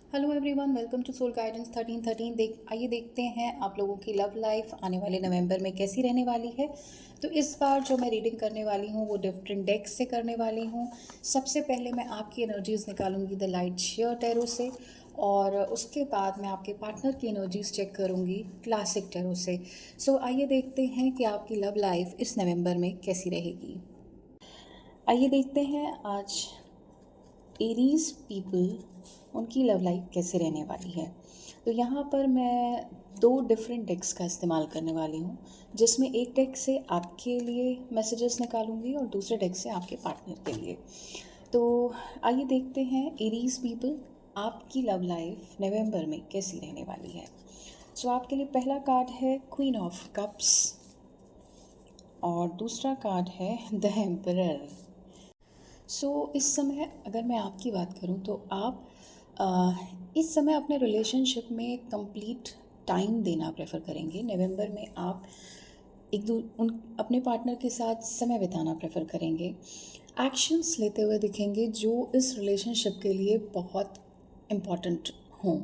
Hello everyone, welcome to soul guidance 1313। आइए देखते हैं आप लोगों की लव लाइफ आने वाले नवंबर में कैसी रहने वाली है। तो इस बार जो मैं रीडिंग करने वाली हूँ वो डिफरेंट डेक्स से करने वाली हूँ। सबसे पहले मैं आपकी एनर्जीज निकालूंगी द लाइट शेयर टैरो से, और उसके बाद मैं आपके पार्टनर की एनर्जीज चेक करूँगी क्लासिक टैरो से। सो आइए देखते हैं कि आपकी लव लाइफ इस नवंबर में कैसी रहेगी। आइए देखते हैं आज एरीज पीपल उनकी लव लाइफ कैसे रहने वाली है। तो यहाँ पर मैं दो डिफरेंट डेक्स का इस्तेमाल करने वाली हूँ, जिसमें एक डेक से आपके लिए मैसेजेस निकालूंगी और दूसरे डेक से आपके पार्टनर के लिए। तो आइए देखते हैं एरीज पीपल आपकी लव लाइफ नवंबर में कैसी रहने वाली है। सो आपके लिए पहला कार्ड है क्वीन ऑफ कप्स और दूसरा कार्ड है द एम्परर। इस समय अगर मैं आपकी बात करूं तो आप इस समय अपने रिलेशनशिप में कंप्लीट टाइम देना प्रेफर करेंगे। नवंबर में आप अपने पार्टनर के साथ समय बिताना प्रेफर करेंगे, एक्शंस लेते हुए दिखेंगे जो इस रिलेशनशिप के लिए बहुत इम्पॉर्टेंट हों।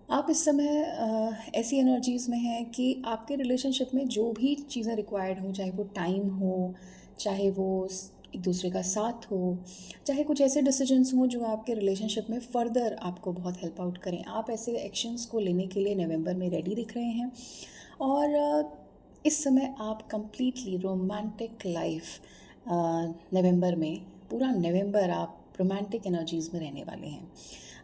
आप इस समय ऐसी एनर्जीज़ में हैं कि आपके रिलेशनशिप में जो भी चीज़ें रिक्वायर्ड हों, चाहे वो टाइम हो, चाहे वो एक दूसरे का साथ हो, चाहे कुछ ऐसे डिसीजंस हों जो आपके रिलेशनशिप में फ़र्दर आपको बहुत हेल्प आउट करें, आप ऐसे एक्शंस को लेने के लिए नवंबर में रेडी दिख रहे हैं। और इस समय आप कंप्लीटली रोमांटिक लाइफ नवंबर में, पूरा नवंबर आप रोमांटिक एनर्जीज़ में रहने वाले हैं।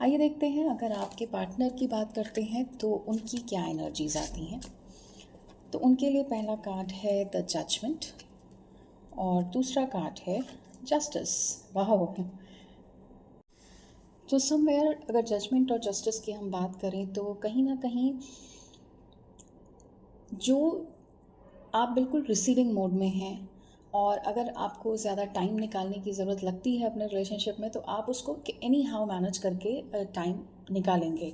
आइए देखते हैं अगर आपके पार्टनर की बात करते हैं तो उनकी क्या एनर्जीज़ आती हैं। तो उनके लिए पहला कार्ड है द जजमेंट और दूसरा कार्ड है जस्टिस। वाह! तो समवेयर अगर जजमेंट और जस्टिस की हम बात करें तो कहीं ना कहीं जो आप बिल्कुल रिसीविंग मोड में हैं, और अगर आपको ज़्यादा टाइम निकालने की ज़रूरत लगती है अपने रिलेशनशिप में तो आप उसको एनी हाउ मैनेज करके टाइम निकालेंगे।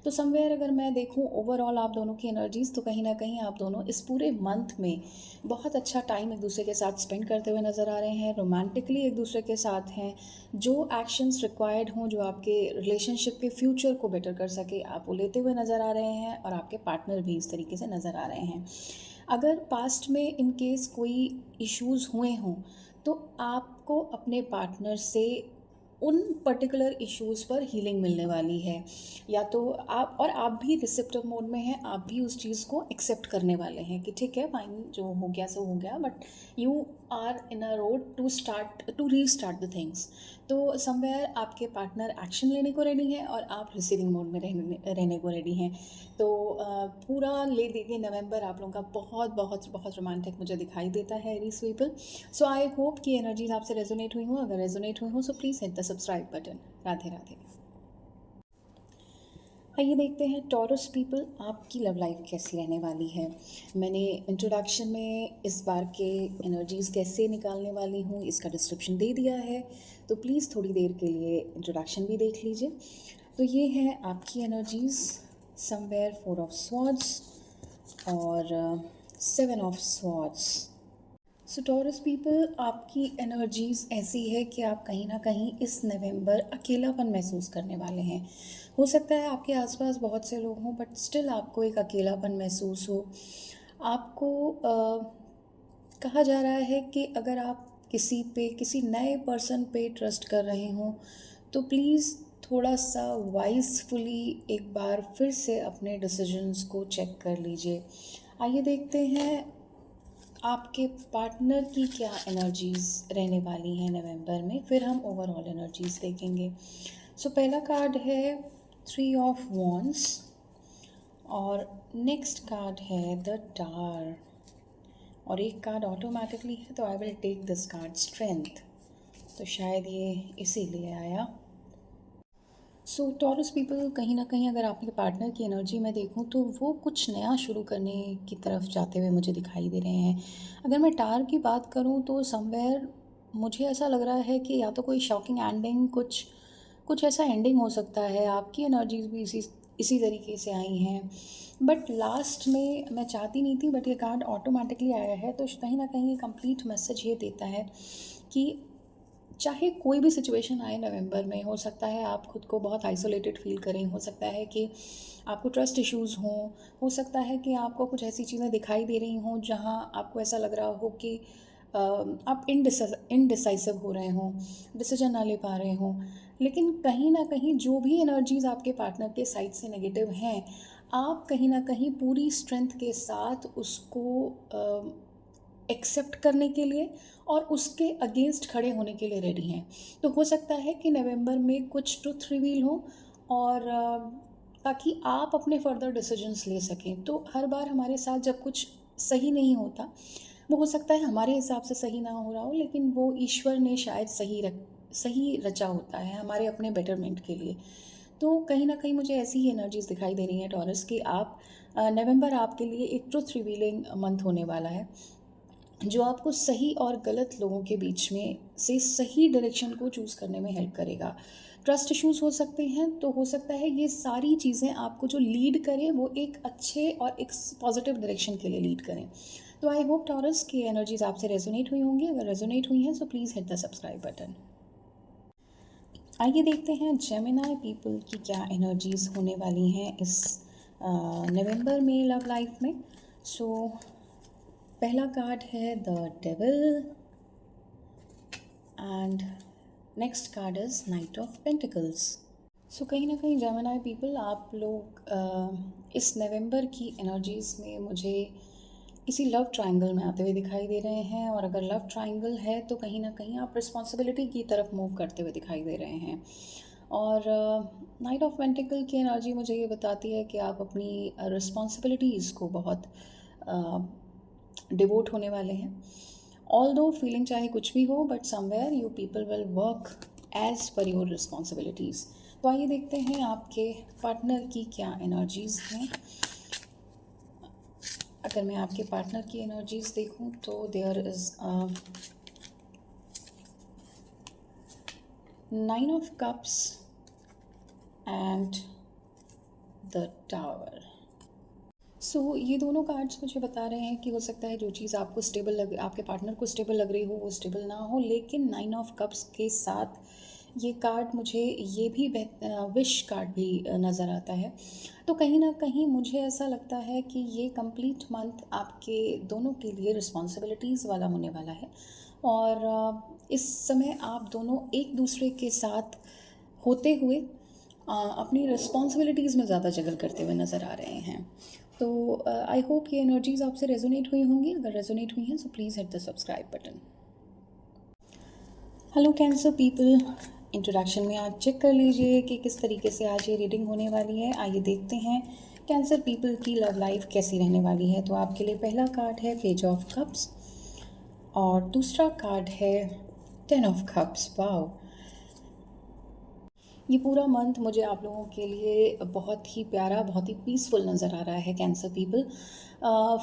तो समवेयर अगर मैं देखूं ओवरऑल आप दोनों की एनर्जीज़, तो कहीं ना कहीं आप दोनों इस पूरे मंथ में बहुत अच्छा टाइम एक दूसरे के साथ स्पेंड करते हुए नज़र आ रहे हैं, रोमांटिकली एक दूसरे के साथ हैं। जो एक्शंस रिक्वायर्ड हों जो आपके रिलेशनशिप के फ्यूचर को बेटर कर सके आप वो लेते हुए नज़र आ रहे हैं, और आपके पार्टनर भी इस तरीके से नज़र आ रहे हैं। अगर पास्ट में इन केस कोई इश्यूज़ हुए हों तो आपको अपने पार्टनर से उन पर्टिकुलर इश्यूज़ पर हीलिंग मिलने वाली है, या तो आप भी रिसेप्टिव मोड में हैं, आप भी उस चीज़ को एक्सेप्ट करने वाले हैं कि ठीक है फाइन, जो हो गया सो हो गया, but you are in a road to restart the things. तो समवेयर आपके पार्टनर एक्शन लेने को रेडी है और आप रिसीविंग मोड में रहने को रेडी हैं। तो पूरा ले दीजिए नवंबर आप लोगों का बहुत बहुत बहुत रोमांटिक मुझे दिखाई देता है Aries people. So I hope कि एनर्जीज आपसे रेजोनेट हुई हों। अगर रेजोनेट हुई हों so please hit the subscribe button. Radhe Radhe. आइए देखते हैं टॉरस पीपल आपकी लव लाइफ कैसी रहने वाली है। मैंने इंट्रोडक्शन में इस बार के एनर्जीज़ कैसे निकालने वाली हूँ इसका डिस्क्रिप्शन दे दिया है, तो प्लीज़ थोड़ी देर के लिए इंट्रोडक्शन भी देख लीजिए। तो ये है आपकी एनर्जीज़, समवेयर 4 ऑफ स्वॉर्ड्स और 7 of swords. So taurus people आपकी एनर्जीज़ ऐसी है कि आप कहीं ना कहीं इस नवंबर अकेलापन महसूस करने वाले हैं। हो सकता है आपके आसपास बहुत से लोग हों बट स्टिल आपको एक अकेलापन महसूस हो। आपको कहा जा रहा है कि अगर आप किसी नए पर्सन पे ट्रस्ट कर रहे हों तो प्लीज़ थोड़ा सा वाइजफुली एक बार फिर से अपने डिसीजंस को चेक कर लीजिए। आइए देखते हैं आपके पार्टनर की क्या एनर्जीज़ रहने वाली हैं नवंबर में, फिर हम ओवरऑल एनर्जीज़ देखेंगे। पहला कार्ड है 3 ऑफ वॉन्ड्स और नेक्स्ट कार्ड है द टावर, और एक कार्ड ऑटोमेटिकली है तो I will take this card strength, तो शायद ये इसीलिए आया। टॉरस पीपल कहीं ना कहीं अगर आपके पार्टनर की एनर्जी में देखूं तो वो कुछ नया शुरू करने की तरफ जाते हुए मुझे दिखाई दे रहे हैं। अगर मैं टावर की बात करूं तो समवेयर मुझे ऐसा लग रहा है कि या तो कोई शॉकिंग एंडिंग, कुछ कुछ ऐसा एंडिंग हो सकता है। आपकी एनर्जीज भी इसी तरीके से आई हैं, बट लास्ट में मैं चाहती नहीं थी बट ये कार्ड ऑटोमेटिकली आया है, तो कहीं ना कहीं कंप्लीट मैसेज ये देता है कि चाहे कोई भी सिचुएशन आए नवंबर में, हो सकता है आप खुद को बहुत आइसोलेटेड फील करें, हो सकता है कि आपको ट्रस्ट इश्यूज़ हों, हो सकता है कि आपको कुछ ऐसी चीज़ें दिखाई दे रही हों जहां आपको ऐसा लग रहा हो कि आप इनडिसाइसिव हो रहे हों, डिसीजन ना ले पा रहे हों। लेकिन कहीं ना कहीं जो भी एनर्जीज़ आपके पार्टनर के साइड से नेगेटिव हैं, आप कहीं ना कहीं पूरी स्ट्रेंथ के साथ उसको एक्सेप्ट करने के लिए और उसके अगेंस्ट खड़े होने के लिए रेडी हैं। तो हो सकता है कि नवंबर में कुछ ट्रुथ रिवील हो, और ताकि आप अपने फर्दर डिसीजंस ले सकें। तो हर बार हमारे साथ जब कुछ सही नहीं होता, वो हो सकता है हमारे हिसाब से सही ना हो रहा हो, लेकिन वो ईश्वर ने शायद सही रचा होता है हमारे अपने बेटरमेंट के लिए। तो कहीं ना कहीं मुझे ऐसी ही एनर्जीज़ दिखाई दे रही हैं टॉरस कि आप नवंबर आपके लिए एक ट्रुथ रिवीलिंग मंथ होने वाला है, जो आपको सही और गलत लोगों के बीच में से सही डायरेक्शन को चूज़ करने में हेल्प करेगा। ट्रस्ट इश्यूज़ हो सकते हैं, तो हो सकता है ये सारी चीज़ें आपको जो लीड करें वो एक अच्छे और एक पॉजिटिव डायरेक्शन के लिए लीड करें। तो आई होप टॉरस की एनर्जीज़ आपसे रेजोनेट हुई होंगी। अगर रेजोनेट हुई हैं तो please hit the subscribe button. आइए देखते हैं जेमिनी पीपल की क्या एनर्जीज़ होने वाली हैं इस नवंबर में लव लाइफ में। सो पहला कार्ड है the devil and next card is knight of pentacles. So कहीं ना कहीं जेमिनी पीपल, आप लोग इस नवंबर की एनर्जीज़ में मुझे इसी लव ट्रायंगल में आते हुए दिखाई दे रहे हैं। और अगर लव ट्रायंगल है तो कहीं ना कहीं आप रिस्पॉन्सिबिलिटी की तरफ मूव करते हुए दिखाई दे रहे हैं। और नाइट ऑफ पेंटिकल की एनर्जी मुझे ये बताती है कि आप अपनी रिस्पॉन्सिबिलिटीज़ को बहुत डिवोट होने वाले हैं। ऑल दो फीलिंग चाहे कुछ भी हो, but somewhere you people will work as per your responsibilities. तो आइए देखते हैं आपके पार्टनर की क्या एनर्जीज़ हैं। अगर मैं आपके पार्टनर की एनर्जीज़ देखूं तो there is 9 of cups and the tower. So ये दोनों कार्ड्स मुझे बता रहे हैं कि हो सकता है जो चीज़ आपको आपके पार्टनर को स्टेबल लग रही हो वो स्टेबल ना हो, लेकिन 9 ऑफ कप्स के साथ ये कार्ड मुझे ये भी विश कार्ड भी नज़र आता है। तो कहीं ना कहीं मुझे ऐसा लगता है कि ये कंप्लीट मंथ आपके दोनों के लिए रिस्पॉन्सिबिलिटीज़ वाला होने वाला है। और इस समय आप दोनों एक दूसरे के साथ होते हुए अपनी रिस्पॉन्सिबिलिटीज़ में ज़्यादा जगल करते हुए नज़र आ रहे हैं। तो आई होप ये एनर्जीज़ आपसे रेजोनेट हुई होंगी। अगर रेजोनेट हुई हैं तो please hit the subscribe button. Hello cancer people, introduction में आज चेक कर लीजिए कि किस तरीके से आज ये रीडिंग होने वाली है। आइए देखते हैं कैंसर पीपल की लव लाइफ कैसी रहने वाली है। तो आपके लिए पहला कार्ड है पेज ऑफ कप्स और दूसरा कार्ड है 10 ऑफ कप्स। वाओ, ये पूरा मंथ मुझे आप लोगों के लिए बहुत ही प्यारा, बहुत ही पीसफुल नज़र आ रहा है कैंसर पीपल।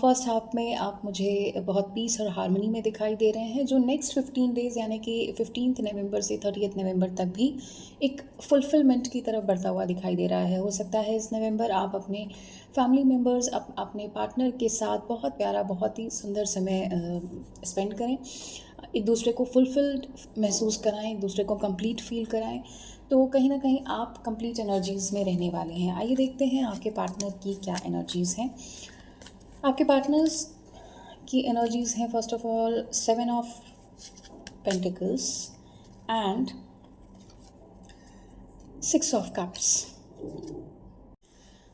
फर्स्ट हाफ में आप मुझे बहुत पीस और हार्मनी में दिखाई दे रहे हैं, जो नेक्स्ट 15 डेज़ यानी कि 15 नवंबर से 30 नवंबर तक भी एक फुलफिलमेंट की तरफ बढ़ता हुआ दिखाई दे रहा है। हो सकता है इस नवंबर आप अपने फैमिली मेम्बर्स, अपने पार्टनर के साथ बहुत प्यारा, बहुत ही सुंदर समय स्पेंड करें, एक दूसरे को फुलफिल्ड महसूस कराएं, एक दूसरे को कंप्लीट फील कराएं। तो कहीं ना कहीं आप कंप्लीट एनर्जीज़ में रहने वाले हैं। आइए देखते हैं आपके पार्टनर की क्या एनर्जीज़ हैं। आपके पार्टनर्स की एनर्जीज़ हैं first of all 7 of pentacles and 6 of cups.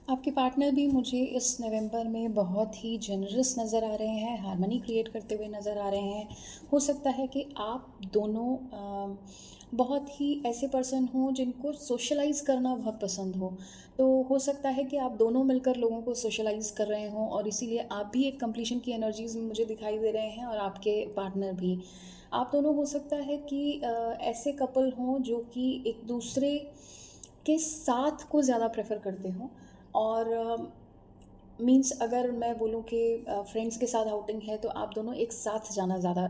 आपके पार्टनर भी मुझे इस नवंबर में बहुत ही जनरस नज़र आ रहे हैं, हार्मनी क्रिएट करते हुए नज़र आ रहे हैं। हो सकता है कि आप दोनों बहुत ही ऐसे पर्सन हों जिनको सोशलाइज़ करना बहुत पसंद हो। तो हो सकता है कि आप दोनों मिलकर लोगों को सोशलाइज़ कर रहे हों, और इसीलिए आप भी एक कंप्लीशन की एनर्जीज़ में मुझे दिखाई दे रहे हैं, और आपके पार्टनर भी। आप दोनों हो सकता है कि ऐसे कपल हों जो कि एक दूसरे के साथ को ज़्यादा प्रेफर करते हों। और मीन्स अगर मैं बोलूँ कि फ्रेंड्स के साथ आउटिंग है तो आप दोनों एक साथ जाना ज़्यादा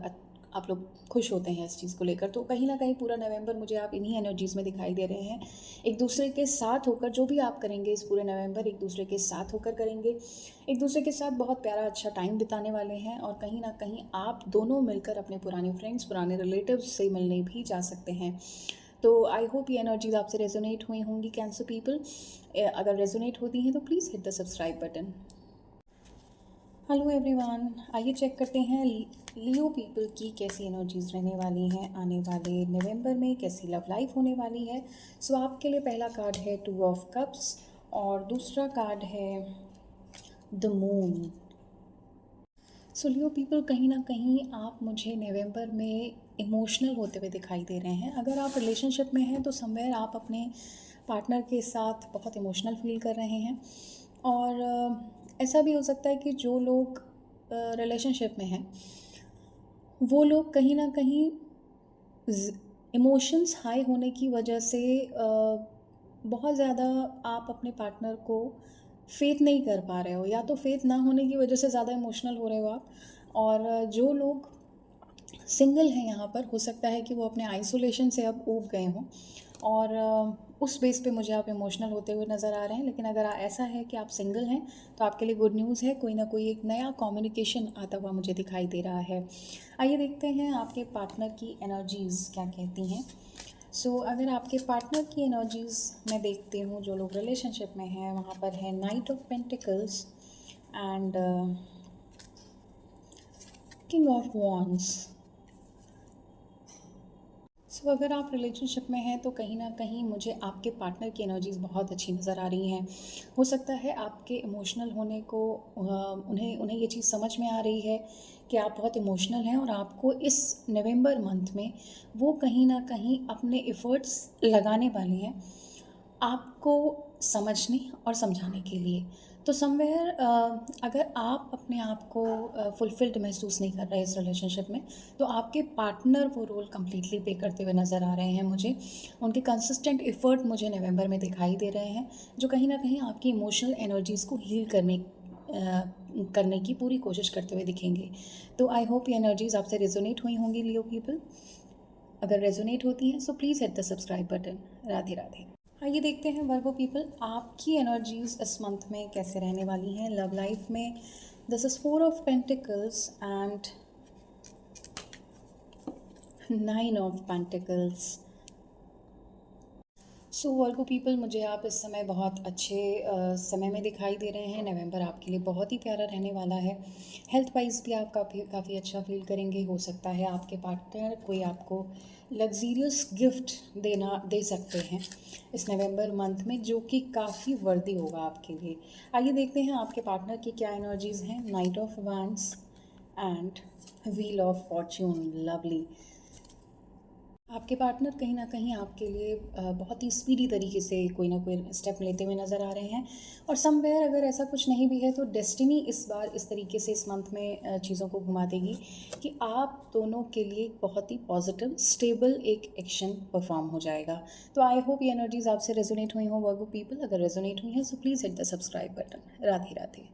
आप लोग खुश होते हैं इस चीज़ को लेकर। तो कहीं ना कहीं पूरा नवंबर मुझे आप इन्हीं एनर्जीज़ में दिखाई दे रहे हैं। एक दूसरे के साथ होकर जो भी आप करेंगे इस पूरे नवंबर, एक दूसरे के साथ होकर करेंगे, एक दूसरे के साथ बहुत प्यारा अच्छा टाइम बिताने वाले हैं। और कहीं ना कहीं आप दोनों मिलकर अपने पुराने फ्रेंड्स, पुराने रिलेटिव्स से मिलने भी जा सकते हैं। तो आई होप ये एनर्जीज आपसे रेजोनेट हुई होंगी कैंसर पीपल। अगर रेजोनेट होती हैं तो please hit the subscribe button. Hello everyone, आइए चेक करते हैं लियो पीपल की कैसी एनर्जीज रहने वाली हैं आने वाले नवंबर में, कैसी लव लाइफ होने वाली है। सो आपके लिए पहला कार्ड है 2 ऑफ कप्स और दूसरा कार्ड है the moon. So Leo people, कहीं ना कहीं आप मुझे नवंबर में इमोशनल होते हुए दिखाई दे रहे हैं। अगर आप रिलेशनशिप में हैं तो समवेयर आप अपने पार्टनर के साथ बहुत इमोशनल फील कर रहे हैं। और ऐसा भी हो सकता है कि जो लोग रिलेशनशिप में हैं वो लोग कहीं ना कहीं इमोशंस हाई होने की वजह से बहुत ज़्यादा आप अपने पार्टनर को फेथ नहीं कर पा रहे हो, या तो फेथ ना होने की वजह से ज़्यादा इमोशनल हो रहे हो आप। और जो लोग सिंगल हैं यहाँ पर, हो सकता है कि वो अपने आइसोलेशन से अब ऊब गए हों और उस बेस पे मुझे आप इमोशनल होते हुए नज़र आ रहे हैं। लेकिन अगर ऐसा है कि आप सिंगल हैं तो आपके लिए गुड न्यूज़ है, कोई ना कोई एक नया कम्युनिकेशन आता हुआ मुझे दिखाई दे रहा है। आइए देखते हैं आपके पार्टनर की एनर्जीज़ क्या कहती हैं। सो अगर आपके पार्टनर की एनर्जीज़ मैं देखती हूँ, जो लोग रिलेशनशिप में हैं, वहाँ पर है knight of pentacles and king of wands. So अगर आप रिलेशनशिप में हैं तो कहीं ना कहीं मुझे आपके पार्टनर की एनर्जीज़ बहुत अच्छी नज़र आ रही हैं। हो सकता है आपके इमोशनल होने को उन्हें ये चीज़ समझ में आ रही है कि आप बहुत इमोशनल हैं और आपको इस नवंबर मंथ में वो कहीं ना कहीं अपने एफ़र्ट्स लगाने वाले हैं आपको समझने और समझाने के लिए। तो समवेयर अगर आप अपने आप को फुलफिल्ड महसूस नहीं कर रहे इस रिलेशनशिप में, तो आपके पार्टनर वो रोल कम्प्लीटली प्ले करते हुए नज़र आ रहे हैं मुझे। उनके कंसिस्टेंट एफर्ट मुझे नवंबर में दिखाई दे रहे हैं, जो कहीं ना कहीं आपकी इमोशनल एनर्जीज़ को हील करने की पूरी कोशिश करते हुए दिखेंगे। तो आई होप ये एनर्जीज़ आपसे रेजोनेट हुई होंगी लियो पीपल। अगर रेजोनेट होती हैं so please hit the subscribe button. Radhe Radhe. आइए देखते हैं वर्गो पीपल, आपकी एनर्जीज इस मंथ में कैसे रहने वाली हैं लव लाइफ में। This is 4 of pentacles and 9 of pentacles. So Virgo people, मुझे आप इस समय बहुत अच्छे समय में दिखाई दे रहे हैं। नवंबर आपके लिए बहुत ही प्यारा रहने वाला है। हेल्थ वाइज भी आप काफ़ी अच्छा फील करेंगे। हो सकता है आपके पार्टनर कोई आपको लग्जीरियस गिफ्ट दे सकते हैं इस नवंबर मंथ में, जो कि काफ़ी वर्दी होगा आपके लिए। आइए देखते हैं आपके पार्टनर की क्या एनर्जीज़ हैं। Night of wands and wheel of Fortune. Lovely. आपके पार्टनर कहीं ना कहीं आपके लिए बहुत ही स्पीडी तरीके से कोई ना कोई स्टेप लेते हुए नज़र आ रहे हैं। और समवेयर अगर ऐसा कुछ नहीं भी है तो डेस्टिनी इस बार इस तरीके से इस मंथ में चीज़ों को घुमा देगी कि आप दोनों के लिए बहुत ही पॉजिटिव स्टेबल एक एक्शन परफॉर्म हो जाएगा। तो आई होप ये एनर्जीज आपसे रेजोनेट हुई हों वर्गो पीपल। अगर रेजोनेट हुई हैं so please hit the subscribe button. Radhe Radhe.